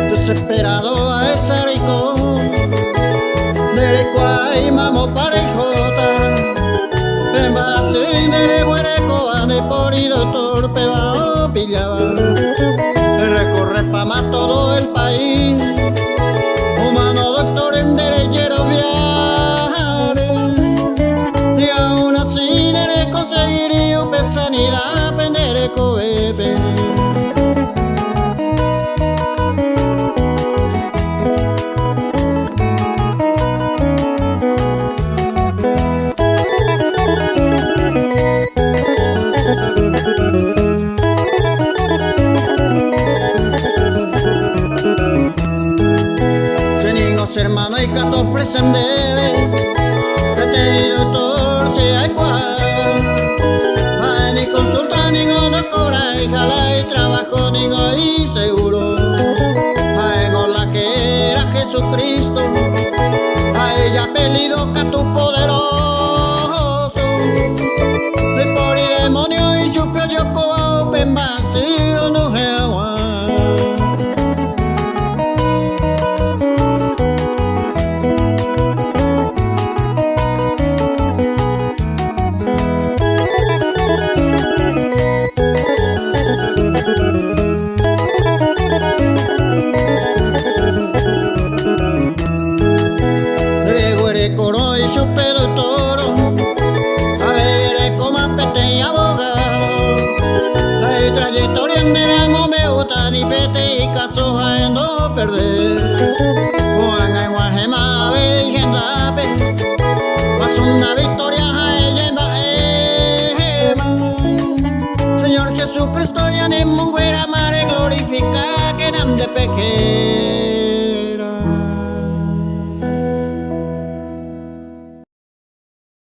Desesperado a ese rincón, de cuay mamo parejota, pemba sin de huereco, ane por ir torpe va pillaba, recorre pa' más todo el país, humano doctor en derechero viajar, y aún así nere conseguiría sanidad pendere coebe. Hermano y cato ofrecen debe que te doctor si hay cual ni consulta ni no cobra y jala y trabajo ni y seguro en la que era Jesucristo a ella pelido que tu poderoso de por y demonio y chupio yo coba open vacío no es agua. Chupero toro, a ver cómo pete y abogado. La trayectoria me vemos me gusta ni pete y caso a no perder. Juan en Guajema virgen dape, más una victoria a ella Señor Jesucristo ya ni munguera mare glorifica que nam de peque.